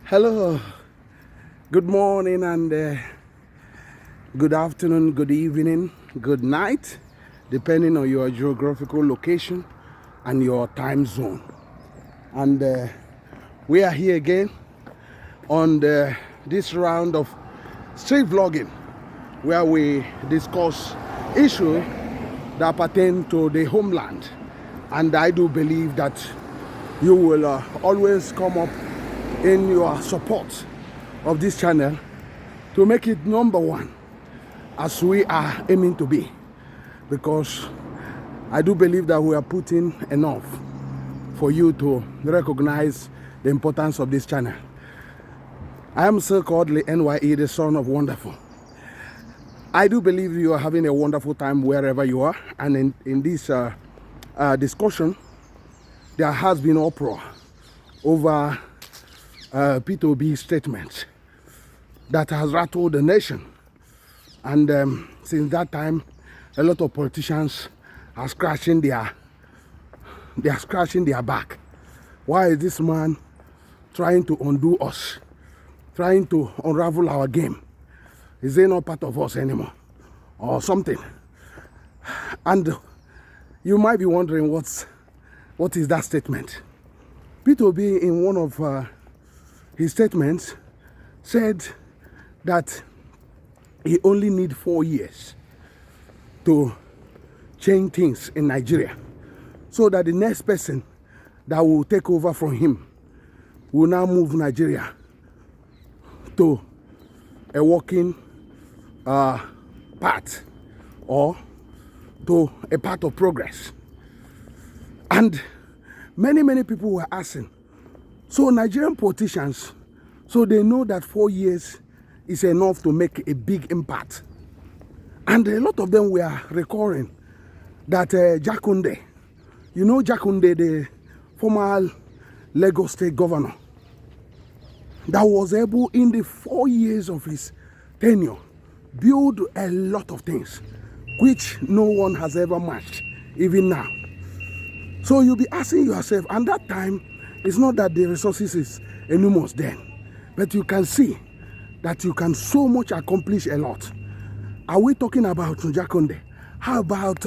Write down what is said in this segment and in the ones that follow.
Hello, good morning and good afternoon, good evening, good night, depending on your geographical location and your time zone. And we are here again on this round of street vlogging, where we discuss issues that pertain to the homeland. And I do believe that you will always come up in your support of this channel to make it number one, as we are aiming to be, because I do believe that we are putting enough for you to recognize the importance of this channel. I am Sir Kodili-nye, the son of wonderful. I do believe you are having a wonderful time wherever you are, and in this discussion there has been uproar over P2B statement that has rattled the nation, and since that time a lot of politicians are scratching their back. Why is this man trying to undo us, trying to unravel our game? Is he not part of us anymore or something? And you might be wondering what is that statement. P2B, in one of his statements, said that he only needs 4 years to change things in Nigeria, so that the next person that will take over from him will now move Nigeria to a working path, or to a path of progress. And many people were asking, so Nigerian politicians, so they know that 4 years is enough to make a big impact. And a lot of them were recalling that Jakunde, you know Jakunde, the former Lagos State governor, that was able in the 4 years of his tenure build a lot of things which no one has ever matched, even now. So you'll be asking yourself, and that time, it's not that the resources is enormous then, but you can see that you can so much accomplish a lot. Are we talking about Jakunde? How about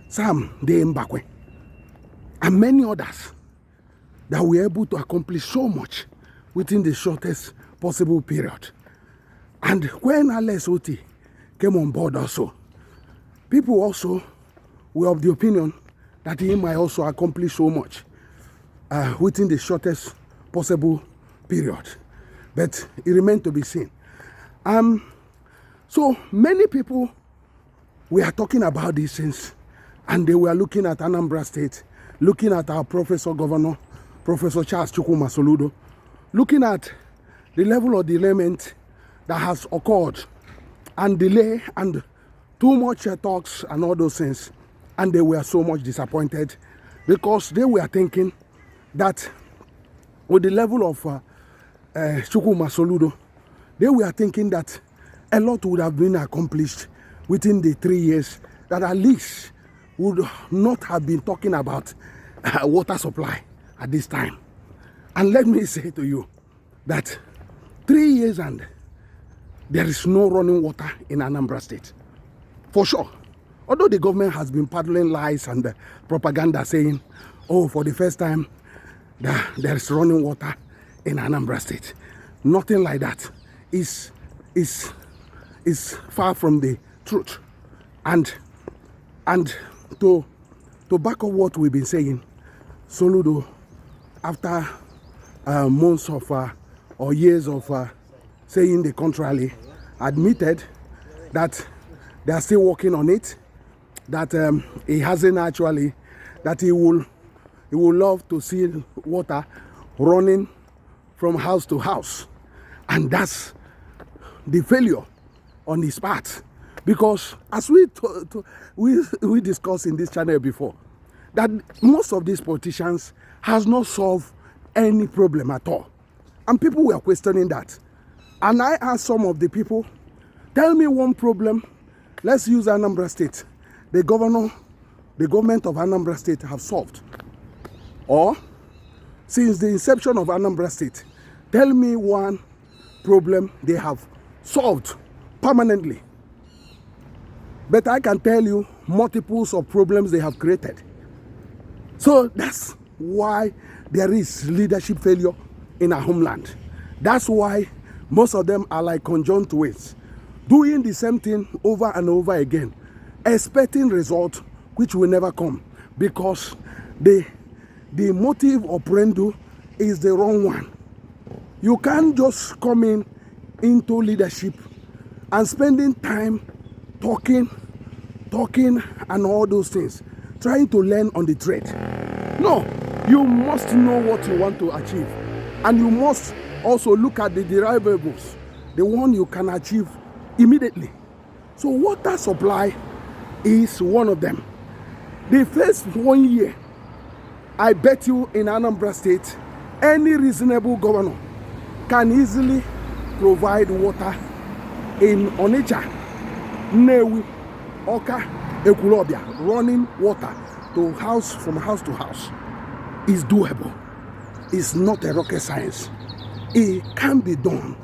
Sam De Mbakwe and many others that were able to accomplish so much within the shortest possible period? And when Alex Oti came on board also, people also were of the opinion that he might also accomplish so much within the shortest possible period. But it remained to be seen. So many people were talking about these things, and they were looking at Anambra State, looking at our Professor Governor, Professor Charles Gov.Soludo, looking at the level of derailment that has occurred, and delay, and too much talks and all those things. And they were so much disappointed, because they were thinking that with the level of Gov.Soludo, they were thinking that a lot would have been accomplished within the 3 years, that at least would not have been talking about water supply at this time. And let me say to you that 3 years and there is no running water in Anambra State, for sure. Although the government has been peddling lies and propaganda saying, oh, for the first time there is running water in Anambra State. Nothing like that is far from the truth. And to back up what we've been saying, Soludo, after months of or years of saying the contrary, admitted that they are still working on it, that he hasn't actually, that he would love to see water running from house to house. And that's the failure on his part, because as we discussed in this channel before, that most of these politicians has not solved any problem at all, and people were questioning that. And I asked some of the people, tell me one problem. Let's use Anambra State. The government of Anambra State have solved, or since the inception of Anambra State, Tell me one problem they have solved permanently. But I can tell you multiples of problems they have created. So that's why there is leadership failure in our homeland. That's why most of them are like conjoined twins, doing the same thing over and over again, expecting results which will never come, because the motive operandi is the wrong one. You can't just come into leadership and spending time talking and all those things, trying to learn on the trade. No, you must know what you want to achieve, and you must also look at the deliverables, the one you can achieve immediately. So water supply is one of them. The first 1 year, I bet you in Anambra State, any reasonable governor can easily provide water in Onitsha, Nnewi, Oka, Ekulobia. Running water from house to house is doable. It's not a rocket science. It can be done.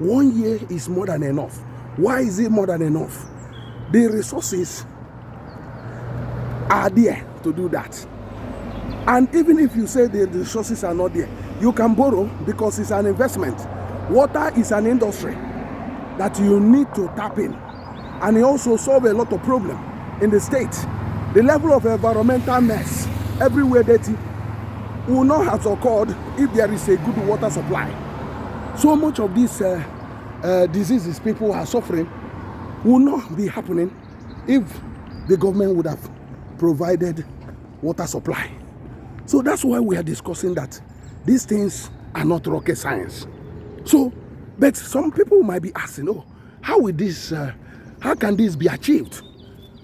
1 year is more than enough. Why is it more than enough? The resources are there to do that. And even if you say the resources are not there, you can borrow, because it's an investment. Water is an industry that you need to tap in, and it also solves a lot of problems in the state. The level of environmental mess everywhere dirty will not have occurred if there is a good water supply. So much of these diseases people are suffering will not be happening if the government would have provided water supply. So that's why we are discussing that these things are not rocket science. So, but some people might be asking, oh, how can this be achieved?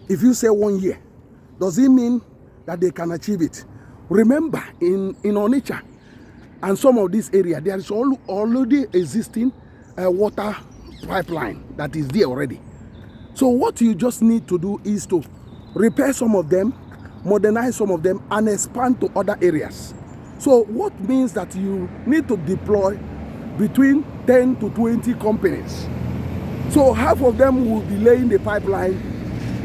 If you say 1 year, does it mean that they can achieve it? Remember, in Onitsha and some of this area, there is already existing water pipeline that is there already. So what you just need to do is to repair some of them, modernize some of them, and expand to other areas. So what means that you need to deploy between 10 to 20 companies. So half of them will be laying the pipeline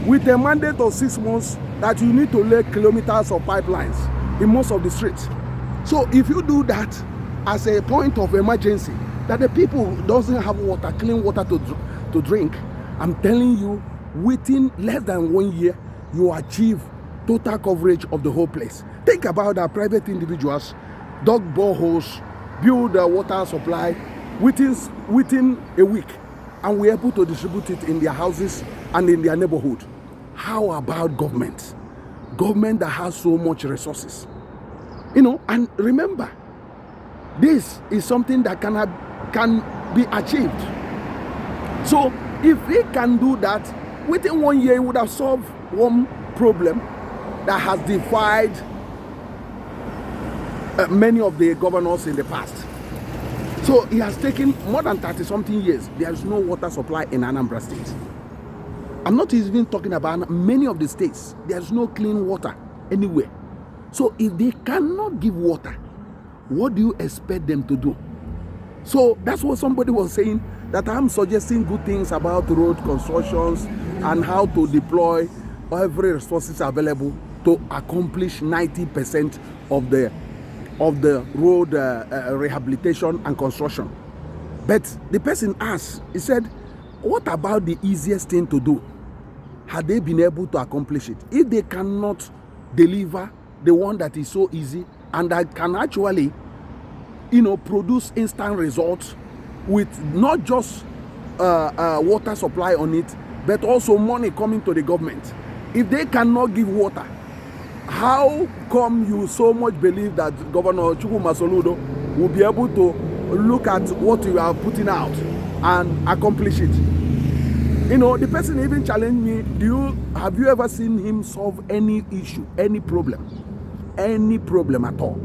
with a mandate of 6 months that you need to lay kilometers of pipelines in most of the streets. So if you do that as a point of emergency, that the people doesn't have water, clean water to drink, I'm telling you, within less than 1 year, you achieve total coverage of the whole place. Think about our private individuals, dug boreholes, build a water supply within a week, and we're able to distribute it in their houses and in their neighborhood. How about government? Government that has so much resources. And remember, this is something that can be achieved. So if we can do that, within 1 year, it would have solved one problem that has defied many of the governors in the past. So it has taken more than 30-something years. There is no water supply in Anambra State. I'm not even talking about many of the states. There's no clean water anywhere. So if they cannot give water, what do you expect them to do? So that's what somebody was saying, that I'm suggesting good things about road constructions and how to deploy every resources available to accomplish 90% of the road rehabilitation and construction. But the person asked, he said, what about the easiest thing to do? Had they been able to accomplish it? If they cannot deliver the one that is so easy and that can actually, produce instant results with not just water supply on it, but also money coming to the government. If they cannot give water, how come you so much believe that Governor Gov.Soludo will be able to look at what you are putting out and accomplish it? The person even challenged me, have you ever seen him solve any issue, any problem at all?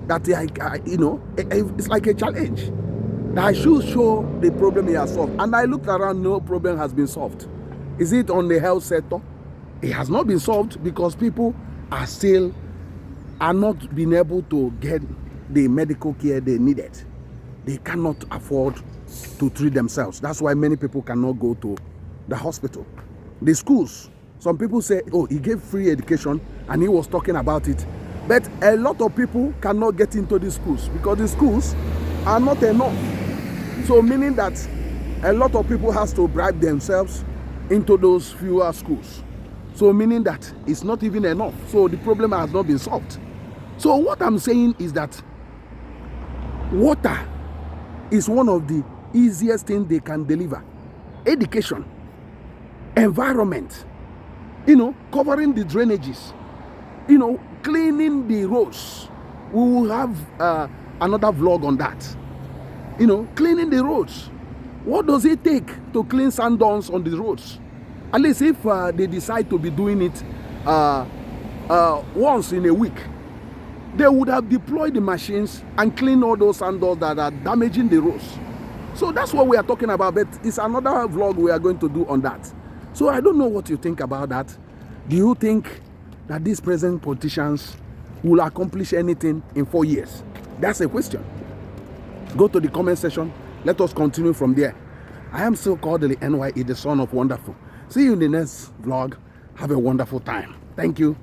That it's like a challenge. That I should show the problem he has solved. And I looked around, no problem has been solved. Is it on the health sector? It has not been solved because people are not being able to get the medical care they needed. they cannot afford to treat themselves. That's why many people cannot go to the hospital. The schools, some people say, oh, he gave free education and he was talking about it. But a lot of people cannot get into the schools because the schools are not enough. So meaning that a lot of people has to bribe themselves into those fewer schools. So meaning that it's not even enough. So the problem has not been solved. So what I'm saying is that water is one of the easiest things they can deliver. Education, environment, covering the drainages, cleaning the roads. We will have another vlog on that. Cleaning the roads. What does it take to clean sand dunes on the roads? At least if they decide to be doing it once in a week, they would have deployed the machines and cleaned all those sand dunes that are damaging the roads. So that's what we are talking about, but it's another vlog we are going to do on that. So I don't know what you think about that. Do you think that these present politicians will accomplish anything in 4 years? That's a question. Go to the comment section. Let us continue from there. I am still Kodili-nye, the son of wonderful. See you in the next vlog. Have a wonderful time. Thank you.